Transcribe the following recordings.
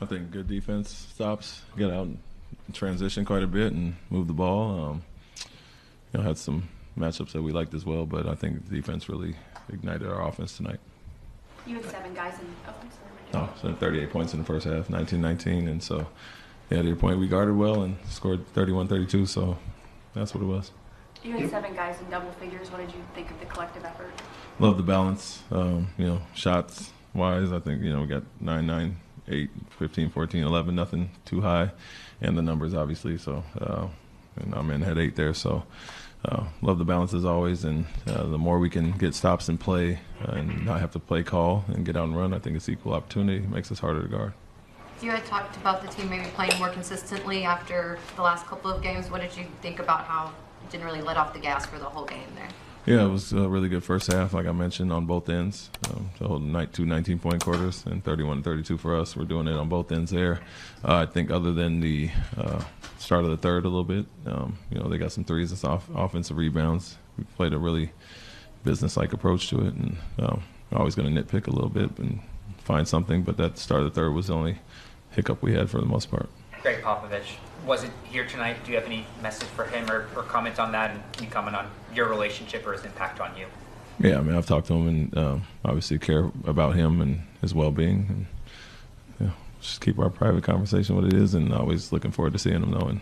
I think good defense stops, get out and transition quite a bit and move the ball. Had some matchups that we liked as well, but I think the defense really ignited our offense tonight. You had 7 guys in so 38 points in the first half, 19-19, and so to your point, we guarded well and scored 31-32, so that's what it was. You had 7 guys in double figures. What did you think of the collective effort? Love the balance. Shots wise, I think we got 9, 8, 15, 14, 11, nothing too high, and the numbers obviously. So, and our men had 8 there. So, love the balance as always, and the more we can get stops and play, and not have to play call and get out and run, I think it's equal opportunity. It makes us harder to guard. You had talked about the team maybe playing more consistently after the last couple of games. What did you think about how you didn't really let off the gas for the whole game there? Yeah, it was a really good first half, like I mentioned, on both ends. The whole night, 2 19-point quarters, and 31-32 for us. We're doing it on both ends there. I think other than the start of the third a little bit, they got some threes and offensive rebounds. We played a really business-like approach to it, and always going to nitpick a little bit and find something, but that start of the third was the only hiccup we had for the most part. Greg Popovich wasn't here tonight. Do you have any message for him or comment on that? And can you comment on your relationship or his impact on you? Yeah, I mean, I've talked to him and obviously care about him and his well-being. And just keep our private conversation what it is, and always looking forward to seeing him knowing.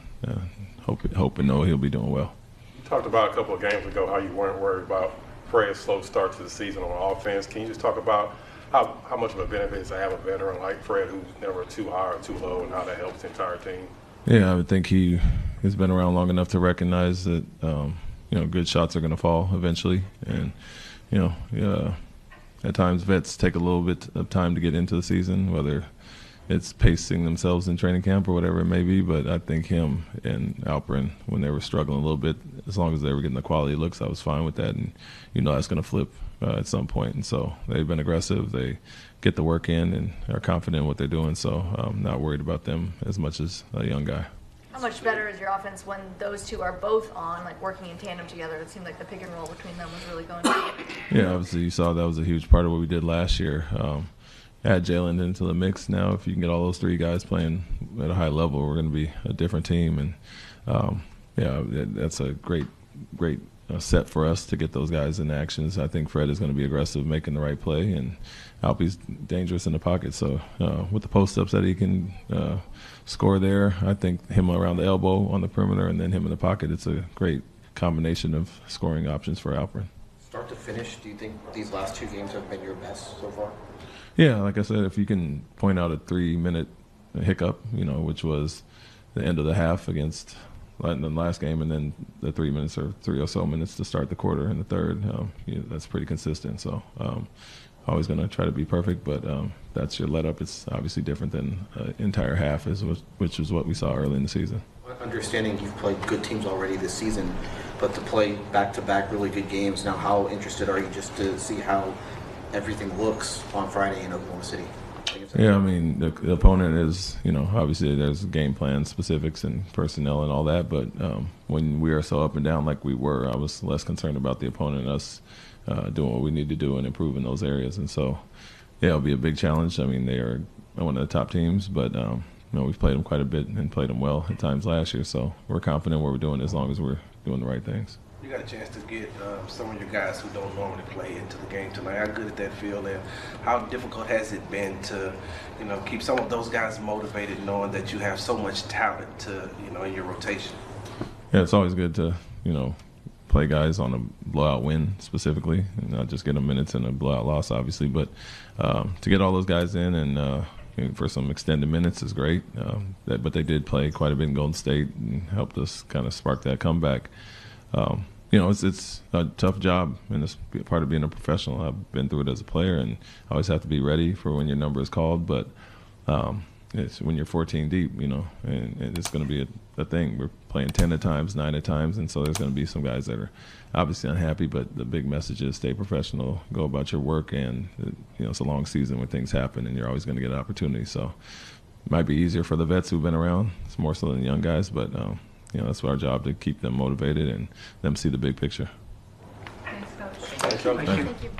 Hope and know he'll be doing well. You talked about a couple of games ago how you weren't worried about Fred's slow start to the season on offense. Can you just talk about how much of a benefit is to have a veteran like Fred who's never too high or too low, and how that helps the entire team? Yeah, I would think he has been around long enough to recognize that good shots are going to fall eventually, and at times vets take a little bit of time to get into the season, whether it's pacing themselves in training camp or whatever it may be. But I think him and Alperin, when they were struggling a little bit, as long as they were getting the quality looks, I was fine with that, and that's going to flip at some point. And so they've been aggressive. They get the work in and are confident in what they're doing. So I'm not worried about them as much as a young guy. How much better is your offense when those two are both on, like working in tandem together? It seemed like the pick and roll between them was really going good. Yeah, obviously you saw that was a huge part of what we did last year. Add Jalen into the mix now. If you can get all those 3 guys playing at a high level, we're going to be a different team. And that's a great set for us to get those guys in actions. I think Fred is going to be aggressive, making the right play, and Alpe's dangerous in the pocket. So with the post-ups that he can score there, I think him around the elbow on the perimeter and then him in the pocket, it's a great combination of scoring options for Alperin. Start to finish, do you think these last 2 games have been your best so far? Yeah, like I said, if you can point out a 3-minute hiccup, which was the end of the half against the last game, and then the 3 minutes or 3 or so minutes to start the quarter in the third, that's pretty consistent. So always going to try to be perfect, but that's your let-up. It's obviously different than entire half, which is what we saw early in the season. Understanding you've played good teams already this season, but to play back-to-back really good games, now how interested are you just to see how everything looks on Friday in Oklahoma City? Yeah, I mean, the opponent is, obviously there's game plan specifics and personnel and all that, but when we are so up and down like we were, I was less concerned about the opponent and us doing what we need to do and improve in those areas. And so, yeah, it'll be a big challenge. I mean, they are one of the top teams, but, we've played them quite a bit and played them well at times last year, so we're confident what we're doing as long as we're doing the right things. You got a chance to get some of your guys who don't normally play into the game tonight. How good did that feel, and how difficult has it been to, keep some of those guys motivated, knowing that you have so much talent to, in your rotation? Yeah, it's always good to, play guys on a blowout win specifically, and not just get them minutes in a blowout loss, obviously. But to get all those guys in and for some extended minutes is great. But they did play quite a bit in Golden State and helped us kind of spark that comeback. It's a tough job, and it's part of being a professional. I've been through it as a player, and I always have to be ready for when your number is called. But it's when you're 14 deep, and it's going to be a thing. We're playing 10 at times, 9 at times, and so there's going to be some guys that are obviously unhappy. But the big message is stay professional, go about your work, and it's a long season when things happen, and you're always going to get an opportunity. So it might be easier for the vets who've been around. It's more so than the young guys, but that's our job, to keep them motivated and them see the big picture. Thanks, Coach. Thank you. Thank you.